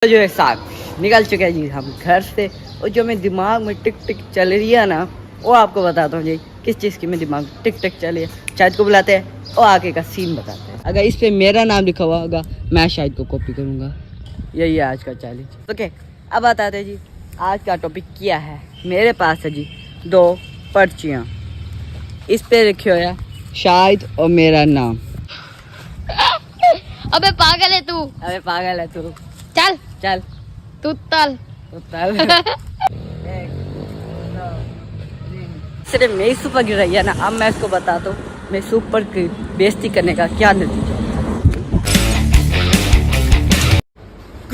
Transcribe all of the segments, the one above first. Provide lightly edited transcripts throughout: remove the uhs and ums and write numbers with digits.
तो जो है साहब निकल चुके हैं जी हम घर से। और जो मेरे दिमाग में टिक टिक चल रही है ना, वो आपको बताता हूँ जी किस चीज़ की मेरे दिमाग में टिक टिक चली है। शाहिद को बुलाते हैं और आगे का सीन बताते हैं। अगर इस पे मेरा नाम लिखा हुआ होगा मैं शाहिद को कॉपी करूँगा। यही है आज का चैलेंज। ओके, अब बताते हैं जी आज का टॉपिक क्या है। मेरे पास है जी 2 पर्चियाँ, इस पे लिखे हुआ है शाहिद और मेरा नाम। अबे पागल है तू। अबे पागल है तू, चल चल तू तल। सिर्फ मेरी सुपर गिर रही है ना। अब मैं इसको बताता हूँ मैं सुपर की बेइज्जती करने का क्या नतीजा।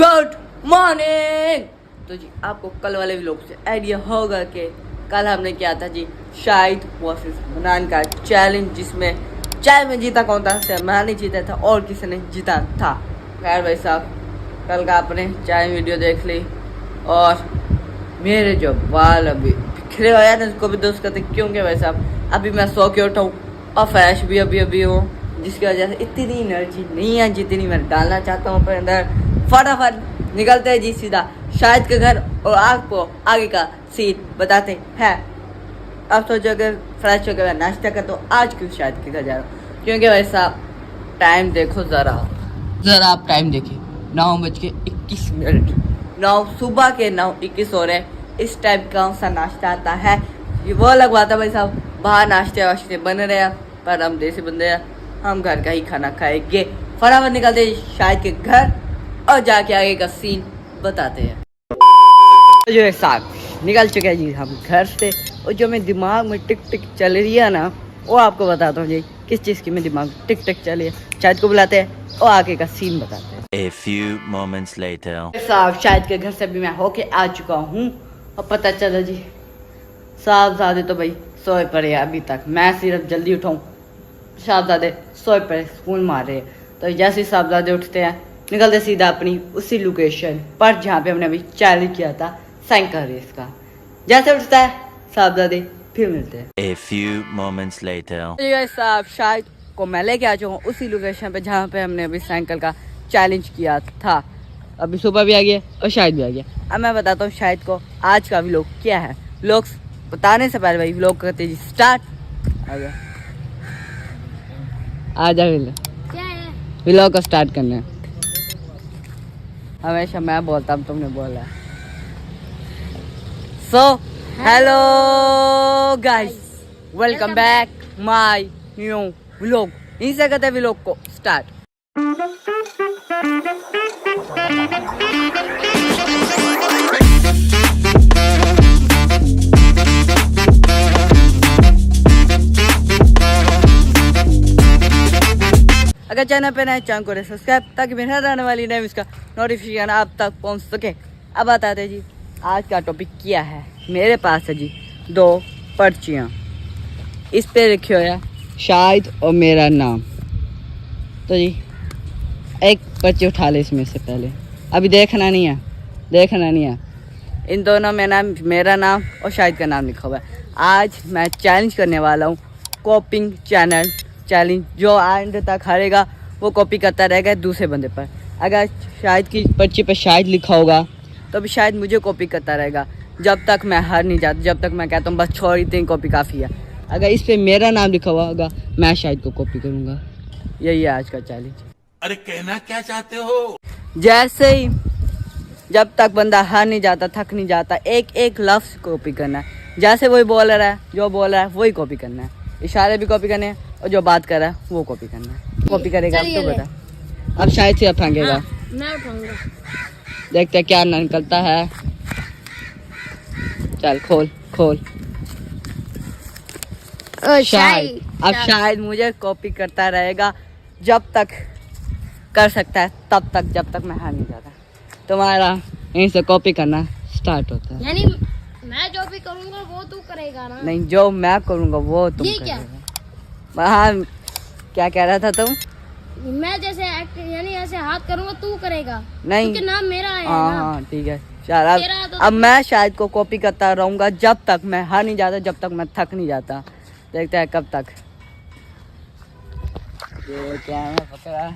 Good morning. तो जी आपको कल वाले व्लॉग से आइडिया होगा कि कल हमने किया था जी शाहिद वर्सेस मनान का चैलेंज, जिसमें चाय में जीता कौन था? सहमान जीता था और किसी ने जीता था। खैर भाई साहब, कल का आपने चाय वीडियो देख ली और मेरे जो बाल अभी बिखरे हुए हैं ना, उसको भी दोस्त कहते क्योंकि भाई साहब अभी मैं सो के उठा हूँ और फ्रेश भी अभी हूँ, जिसकी वजह से इतनी एनर्जी नहीं है जितनी मैं डालना चाहता हूँ अपने अंदर। फटाफट निकलते हैं जी सीधा शाहिद के घर और आपको आगे का सीन बताते हैं। अब सोचो अगर फ्रेश होकर मैं नाश्ता करता हूँ, आज क्यों शाहिद के घर जा रहा हूँ? क्योंकि भाई साहब टाइम देखो ज़रा आप टाइम देखिए, 9:21। 9 सुबह के 9:21 हो रहे हैं। इस टाइम कौन सा नाश्ता आता है? ये वो लगवाता भाई साहब, बाहर नाश्ते वाश्ते बन रहे हैं, पर हम देसी बंदे हैं, हम घर का ही खाना खाएंगे। फटाफट निकलते शाहिद के घर और जाके आगे का सीन बताते हैं। जो है साहब निकल चुके हैं जी हम घर से। और जो मेरे दिमाग में टिक टिक चल रही है ना, वो आपको बताता हूँ जी किस चीज़ की मेरे दिमाग में टिक टिक चली है। शाहिद को बुलाते हैं और आगे का सीन बताते हैं। A few moments later. साहब शाहिद के घर से भी मैं होके आ चुका हूँ और पता चला जी साहबजादे तो भाई सोए पड़े हैं अभी तक। मैं सिर्फ जल्दी उठाऊँ, साहबजादे सोए पड़े स्कूल मार रहे हैं। तो जैसे ही साहबजादे उठते हैं निकलते सीधा अपनी उसी लोकेशन पर जहाँ पे हमने अभी चैलेंज किया था साइकिल रेस का। जैसे उठता है साहबजादे फिर मिलते हैं। A few moments later. साहब शाहिद को मैं लेके आ चुका हूँ उसी लोकेशन पे जहाँ पे हमने अभी साइकिल का चैलेंज किया था। अभी सुबह भी आ गया और शाहिद भी आ गया। अब मैं बताता हूँ शाहिद को आज का व्लॉग क्या है। व्लॉग बताने से पहले भाई व्लॉग करते जी स्टार्ट। आ जा क्या है? व्लॉग को स्टार्ट करना है। हमेशा मैं बोलता हूँ, तुमने बोला। So hello guys, welcome back my new vlog. यहीं से कहते हैं व्लॉग को स्टार्ट। अगर चैनल पे नए चैनल को सब्सक्राइब ताकि मेरे हर आने वाली नई इसका नोटिफिकेशन आप तक पहुंच सके। अब बताते हैं जी आज का टॉपिक क्या है। मेरे पास है जी 2 पर्चियाँ, इस पे लिखे हुआ है शाहिद और मेरा नाम। तो जी एक पर्ची उठा ले इसमें से पहले, अभी देखना नहीं है। इन दोनों में नाम मेरा नाम और शाहिद का नाम लिखा हुआ है। आज मैं चैलेंज करने वाला हूँ कॉपिंग चैलेंज। जो एंड तक हारेगा वो कॉपी करता रहेगा दूसरे बंदे पर। अगर शाहिद की पर्ची पर शाहिद लिखा होगा तो भी शायद मुझे कॉपी करता रहेगा जब तक मैं हार नहीं जाता, जब तक मैं कहता हूँ बस छोड़ इतनी कॉपी काफ़ी है। अगर इस पे मेरा नाम लिखा हुआ होगा मैं शाहिद को कॉपी करूँगा। यही है आज का चैलेंज। अरे कहना क्या चाहते हो? जैसे ही जब तक बंदा हार नहीं जाता, थक नहीं जाता, एक लफ्ज़ कॉपी करना है। जैसे वही बोल रहा है, जो बोल रहा है वही कॉपी करना है। इशारे भी कॉपी करने हैं और जो बात कर रहा है वो कॉपी करना है। कॉपी करेगा अब तो बता। अब शायद से अब फेंकेगा। मैं उठाऊंगा। देखते क्या निकलता है। चल खोल। शायद अब शायद मुझे कॉपी करता रहेगा जब तक कर सकता है, तब तक जब तक मैं हार नहीं जाता। तुम्हारा यहीं से कॉपी करना स्टार्ट होता है। यानी मैं जो भी करूंगा वो तू करेगा ना? नहीं, जो मैं करूँगा वो तुम ये क्या? करेगा। हाँ, क्या कह रहा था तुम? मैं जैसे यानी ऐसे हाथ करूंगा तू करेगा नहीं, क्योंकि नाम मेरा है ना। हाँ ठीक है। चल तेरा है तो अब मैं शायद को कॉपी करता रहूंगा जब तक मैं हार नहीं जाता, जब तक मैं थक नहीं जाता। देखते हैं कब तक। ये क्या है पकड़ा?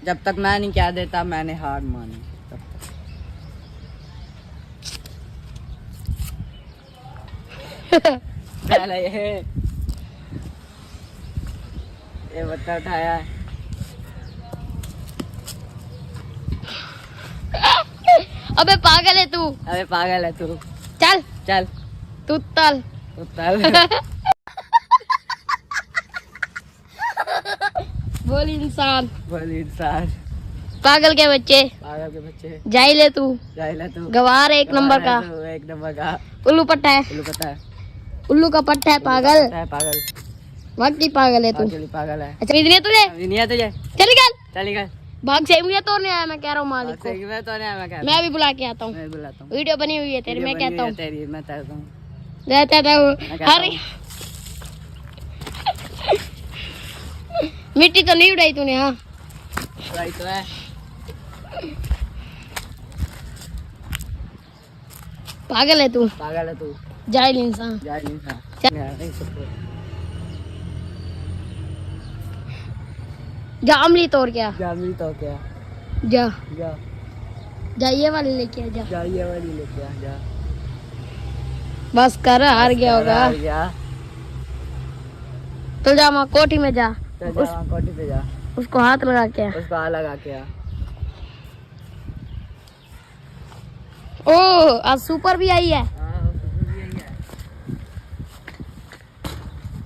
जब तक मैं नहीं कह देता मैंने हार मानी तब तक। पहले ये बच्चा उठाया है। अबे पागल है तू। अबे पागल है तू। चल चल तू तल। बोल इंसान। बोल इंसान। पागल के बच्चे। पागल के बच्चे। जाहिल है तू। जाहिल है तू। गवार है एक नंबर का। एक नंबर का। उल्लू पट्टा है। उल्लू पता है। उल्लू का पट्टा है पागल। पागल। वाकई पागल है तू। पागल है। अच्छा इतनी है तुझे। नहीं है तुझे। चल निकल। चल निकल। भाग से मुझे तोड़ने आया मैं कह रहा हूँ मालिक को। मैं तो नहीं मैं मैं भी बुला के आता हूँ। मैं बुलाता हूँ। वीडियो बनी हुई है तेरी मैं कहता हूँ। तेरी मैं कहता हूँ। रहता था अरे मिट्टी तो नहीं उड़ाई तूने। हाँ उड़ाई तो है। पागल है तू। पागल है तू। जाहिल इंसान। जाहिल इंसान। जा अमली तोड़ के आ। जामिल तो क्या। जा जा जा ये वाली लेके आ जा। जा ये वाली लेके आ जा। बस कर हार गया होगा। हार गया। तो जा वहाँ कोठी में जा। चल जा वहाँ कोठी पे जा। उसको हाथ लगा के आ। उसको हाथ लगा के आ। ओ आज सुपर भी आई है।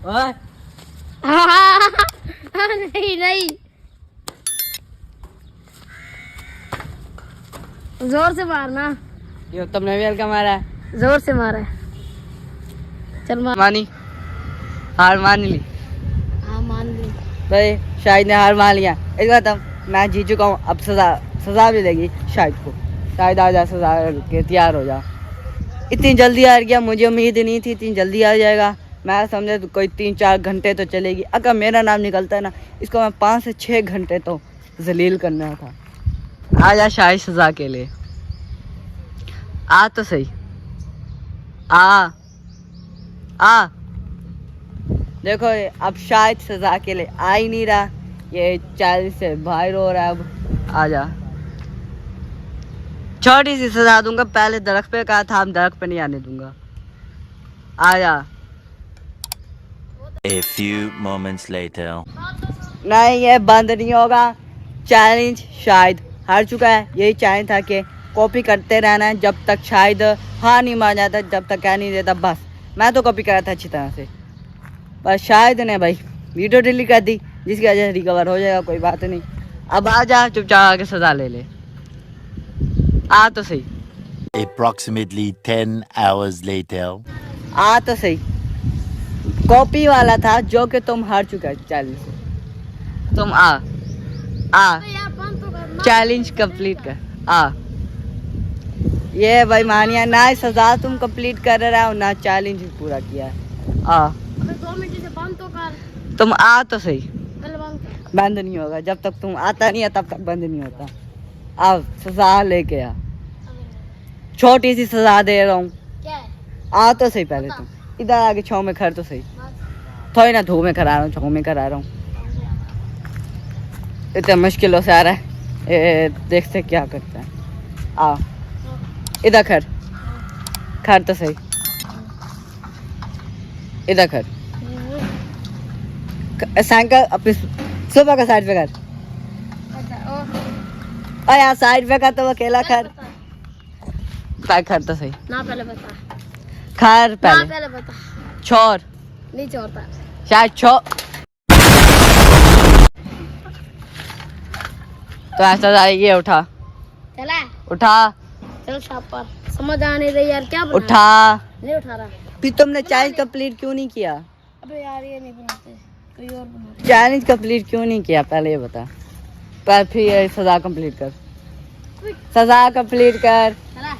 ओए नहीं नहीं जोर से मारना। ये तुमने भी हल्का मारा है। जोर से मारा है। चल मार। मानी हार मान ली। हाँ मान ली। भाई शाहिद ने हार मान लिया। इस बार तब मैं जीत चुका हूँ। अब सजा भी देगी शाहिद को। शाहिद आ जा सजा के तैयार हो जा। इतनी जल्दी हार गया मुझे उम्मीद नहीं थी इतनी जल्दी आ जाएगा। मैं समझे तो कोई 3-4 घंटे तो चलेगी। अगर मेरा नाम निकलता है ना इसको मैं 5 से 6 घंटे तो जलील करना था। आ जा शाहिद सजा के लिए। आ तो सही। आ देखो अब शायद सजा के लिए आ ही नहीं रहा। ये चैलेंज से बाहर हो रहा है। अब आ जा। छोटी सी सजा दूंगा। पहले दरख्त पे कहा था हम दरख्त पे नहीं आने दूंगा। आ जा। A few moments later. नहीं ये बंद नहीं होगा। चैलेंज शायद हार चुका है। यही चैलेंज था कि कॉपी करते रहना है जब तक शायद हार नहीं मान जाता जब तक कह नहीं देता। बस मैं तो कॉपी करा था अच्छी तरह से। बस शायद ने भाई वीडियो डिलीट कर दी जिसकी वजह से रिकवर हो जाएगा। कोई बात नहीं। अब आ जा चुपचाप आके सजा ले ले। आ तो सही। Approximately 10 hours later. आ तो सही। कॉपी वाला था जो कि तुम हार चुका है चैलेंज से। तुम आ चैलेंज कंप्लीट कर। आ ये भाई मानिया ना सजा तुम कंप्लीट कर रहा हो ना चैलेंज पूरा किया है। आ 2 मिनट से बंद तो कर। तुम आ तो सही। पहले बंद कर। बंद नहीं होगा जब तक तुम आता नहीं है तब तक बंद नहीं होता। आ सजा लेके आ। छोटी सी सजा दे रहा हूँ। क्या है? आ तो सही। पहले तुम इधर आगे छाव में खड़ तो सही। थोड़ी ना धूप में करा रहा हूँ छाव में करा रहा हूँ। इतने मुश्किलों से आ रहा है। देखते क्या करता है। आ इधर खड़ खड़ तो सही। इधर खड़ साइकिल अपनी सुबह का साइड पे कर। अच्छा ओ और यार साइड पे कर तो अकेला खड़। पैर खड़ तो सही। ना पहले बता। खड़ ना पहले पहले बता। छोड़ नहीं छोड़ता। शायद तो ऐसा ये उठा चला उठा चल शाप पर समझ आ नहीं रही यार क्या बना उठा। नहीं उठा रहा। फिर तुमने चैलेंज कंप्लीट क्यों नहीं किया। अबे यार ये नहीं बनाते कोई और बनाते। चैलेंज कंप्लीट क्यों नहीं किया पहले ये बता। पर फिर ये सजा कंप्लीट कर। सजा कंप्लीट कर। चला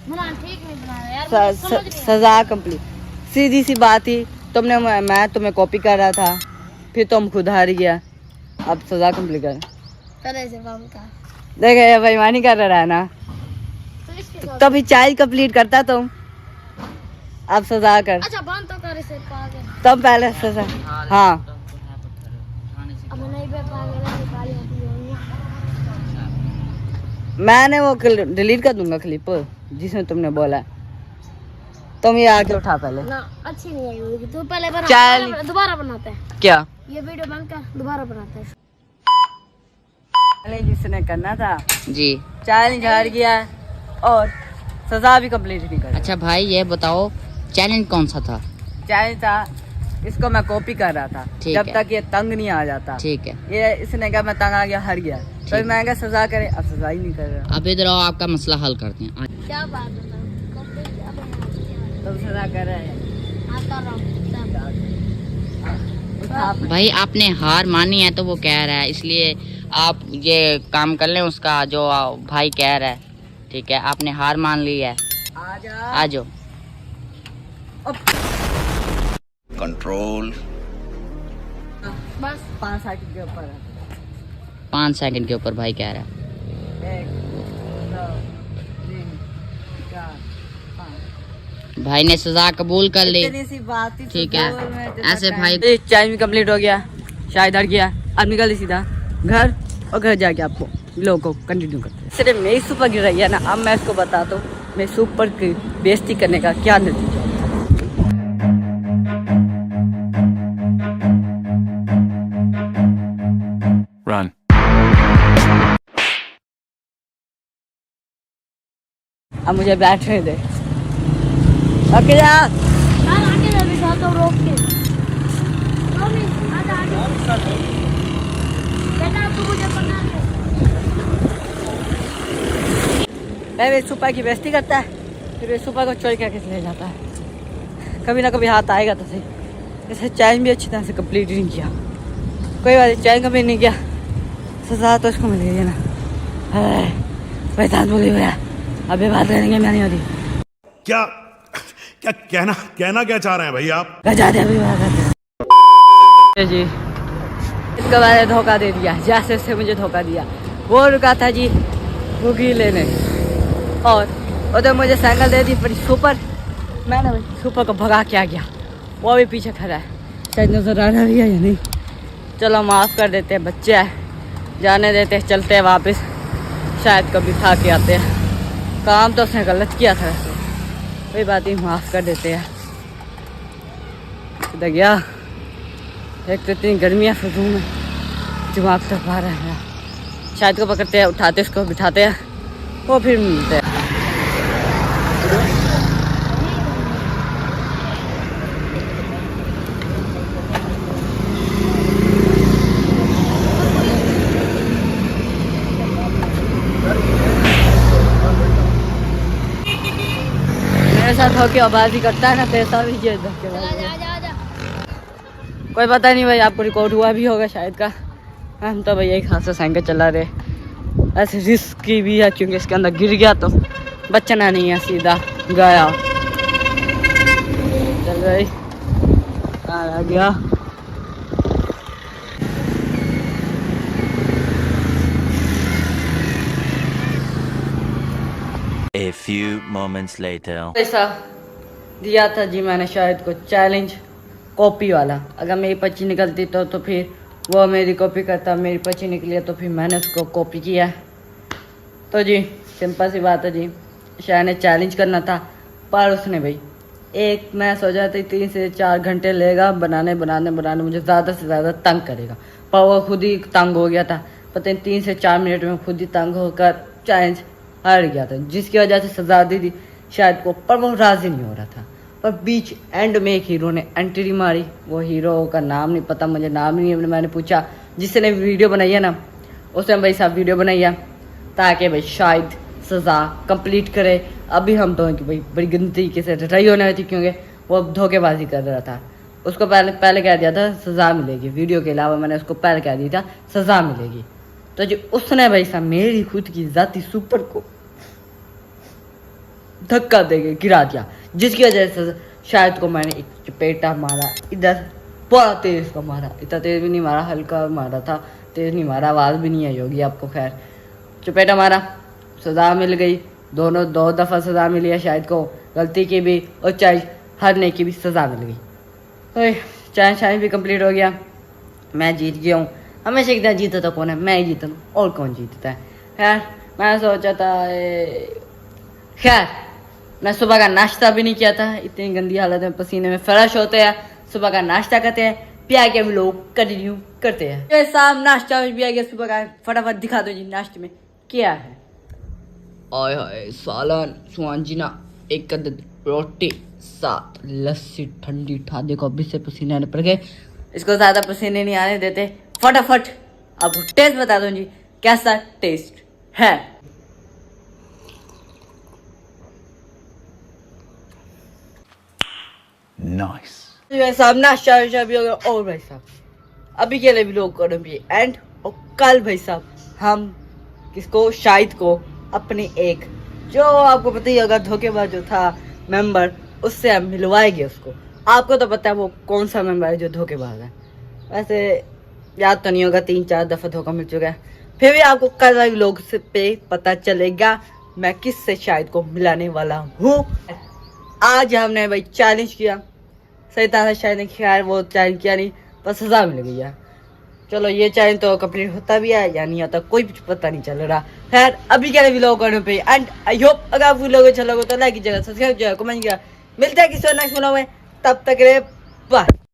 बना ठीक नहीं बना रहा यार मुझे समझ नहीं आ सजा कंप्लीट सीधी सी बात ही। तुमने मैं तुम्हें कॉपी कर रहा था फिर तुम खुद हार गया। अब सजा कंप्लीट कर। रहा। पहले से बंद कर। देखे ये बेईमानी कर रहा है ना। तो इसके साथ तभी चैलेंज कंप्लीट करता तुम। अब सजा कर। अच्छा बंद तो कर इसे पागल। तब पहले सजा। हाँ अब नहीं बे पागल है निकाली होती है मैंने वो डिलीट कर दूंगा क्लिप जिसमें तुमने बोला। तुम ये आके उठा पहले। ना अच्छी नहीं आई होगी, तो पहले चल। दोबारा बनाते हैं। क्या ये वीडियो बंद कर, दोबारा बनाते हैं। चैलेंज जिसने करना था जी। चैलेंज हार गया और सजा भी कंप्लीट नहीं कर। अच्छा भाई ये बताओ चैलेंज कौन सा था? चैलेंज था इसको मैं कॉपी कर रहा था ठीक जब है। तक ये तंग नहीं आ जाता। ठीक है। ये इसने कहा मैं तंग आ गया, हार गया, तो है। मैं कहा सजा करे, अब सजा ही नहीं कर रहा। अब इधर आओ, आपका मसला हल करते हैं। क्या बात बताओ, तुम सजा कर रहे हैं। भाई आपने हार मानी है तो वो कह रहा है, इसलिए आप ये काम कर लें उसका जो भाई कह रहा है। ठीक है, आपने हार मान ली है। आजा। आ जाओ। Control. बस 5 सेकंड के ऊपर है। 5 सेकंड के ऊपर भाई कह रहा है। 1 2 3 4 5। भाई ने सजा कबूल कर ली। इतनी सी बात थी। ठीक है। ऐसे भाई चैलेंज भी कंप्लीट हो गया, शायद हार गया। अब निकल सीधा घर और घर जाके आपको लोगों को कंटिन्यू करते हैं। सिर्फ मेरी सुपर गिर रही है ना, अब मैं इसको बताता हूँ मैं सुपर की बेइज्जती करने का क्या नतीजा। Run. अब मुझे बैठने दे। ओके जा। आगे जा, बिठा दो रोक के। मम्मी आजा आगे। बेटा तू मुझे पकड़ ले। मैं सुपर की बेइज्जती करता है, फिर सुपर को चोरी करके ले जाता है। कभी ना कभी हाथ आएगा तो सही। इसे चैलेंज भी अच्छी तरह से कंप्लीट नहीं किया। कोई बात नहीं, चैलेंज कंप्लीट नहीं किया, सजा तो इसको मिलेगी ना। पैसा बोली भैया, अभी बात करेंगे मैं नहीं होती। क्या क्या कहना क्या चाह रहे हैं भाई आप? गजा दे अभी बात करते हैं। जी इसके बाद धोखा दे दिया, जैसे से मुझे धोखा दिया। वो रुका था जी बुगी लेने और उधर मुझे साइकिल दे दी बड़ी सुपर। मैंने भाई सुपर को भगा के आ गया, वो भी पीछे खड़ा है, शायद नजर आ रहा भी है या नहीं। चलो माफ़ कर देते हैं, बच्चे है, जाने देते हैं, चलते हैं वापस। शायद कभी खा के आते हैं। काम तो उसने गलत किया था, कोई बात नहीं, माफ़ कर देते हैं। इधर गया, एक तो इतनी गर्मी है फिर में दिमाग तक आ रहा है मेरा। शायद को पकड़ते हैं, उठाते इसको बिठाते हैं, वो फिर मिलते हैं। मेरे साथ होके आबादी करता है ना, पैसा भी जेब धक्के आजा आजा आजा। कोई पता नहीं भाई, आपको रिकॉर्ड हुआ भी होगा शायद का। हम तो भैया एक हाथ से साइकिल चला रहे, ऐसे रिस्क की भी है क्योंकि इसके अंदर गिर गया तो बचना नहीं है, सीधा गया। चल भाई आ गया। A few moments later. पैसा दिया था जी मैंने शायद को चैलेंज कॉपी वाला। अगर मेरी पर्ची निकलती तो फिर वो मेरी कॉपी करता, मेरी पर्ची निकली तो फिर मैंने उसको कॉपी किया। तो जी सिंपल सी बात है जी, शायद ने चैलेंज करना था पर उसने भाई एक, मैं सोचा था 3 से 4 घंटे लेगा बनाने मुझे ज़्यादा से ज़्यादा तंग करेगा, पर वो खुद ही तंग हो गया था। पता नहीं 3 से 4 मिनट में खुद ही तंग होकर चैलेंज हार गया था, जिसकी वजह से सजा दी थी शायद को, पर वो राज़ी नहीं हो रहा था। पर बीच एंड में एक हीरो ने एंट्री मारी। वो हीरो का नाम नहीं पता मुझे, नाम नहीं है। मैंने पूछा जिसने वीडियो बनाई है ना, उसने भाई साहब वीडियो बनाई है ताकि भाई शायद सज़ा कंप्लीट करे। अभी हम तो भाई बड़ी गंदी तरीके से लड़ाई होने वाली थी क्योंकि वो धोखेबाजी कर रहा था। उसको पहले कह दिया था सज़ा मिलेगी, वीडियो के अलावा मैंने उसको पहले कह दिया था सज़ा मिलेगी। तो जो उसने भाई साहब मेरी खुद की ज़ाती सुपर को धक्का देके गिरा दिया, जिसकी वजह से शायद को मैंने एक चपेटा मारा, इधर बड़ा तेज को मारा। इतना तेज भी नहीं मारा, हल्का मारा था, तेज नहीं मारा, आवाज़ भी नहीं आई होगी आपको। खैर चपेटा मारा, सज़ा मिल गई। दोनों 2 दफ़ा सज़ा मिली है शायद को, गलती की भी और चाहे हारने की भी सज़ा मिल गई। तो चैलेंज भी कंप्लीट हो गया, मैं जीत गया हूँ। हमेशा एक जीता तो कौन है, मैं ही जीता हूँ और कौन जीतता है। खैर मैं सोचा था खैर मैं सुबह का नाश्ता भी नहीं किया था, इतनी गंदी हालत में पसीने में फ्रेश होते हैं, सुबह का नाश्ता करते हैं, पिया के हम लोग कंटिन्यू करते हैं। ये साहब नाश्ता भी आ गया सुबह का, फटाफट दिखा दो जी नाश्ते में क्या है। आय हाय सालन सुहांजना, एक अदद रोटी साथ लस्सी ठंडी ठा, देखो अभी से पसीने आने पड़ गए, इसको ज्यादा पसीने नहीं आने देते, फटाफट आपको टेस्ट बता दो जी कैसा टेस्ट है। Nice. भाई साहब नाश्ता भी हो गया, और भाई साहब अभी के लिए भी लोग करो भी एंड, और कल भाई साहब हम किसको शाहिद को अपने एक जो आपको पता ही होगा धोखेबाज जो था मेंबर, उससे हम मिलवाएंगे उसको। आपको तो पता है वो कौन सा मेंबर है जो धोखेबाज है, वैसे याद तो नहीं होगा, 3-4 दफा धोखा मिल चुका है, फिर भी आपको कल वाले लोग से पे पता चलेगा मैं किससे शाहिद को मिलाने वाला हूँ। आज हमने भाई चैलेंज किया, सही तरह से शायद खैर वो चैलेंज किया नहीं, पर सजा मिल गई है। चलो ये चैलेंज तो कंप्लीट होता भी है या नहीं होता कोई पता नहीं चल रहा। खैर अभी के लिए भी लोग करने पे एंड आई होप अगर आपको लोग अच्छा लगे तो लाइक कीजिएगा, सब्सक्राइब कीजिएगा, कमेंट कीजिएगा। मिलते हैं किसी और नेक्स्ट व्लॉग में, तब तक के लिए बाय।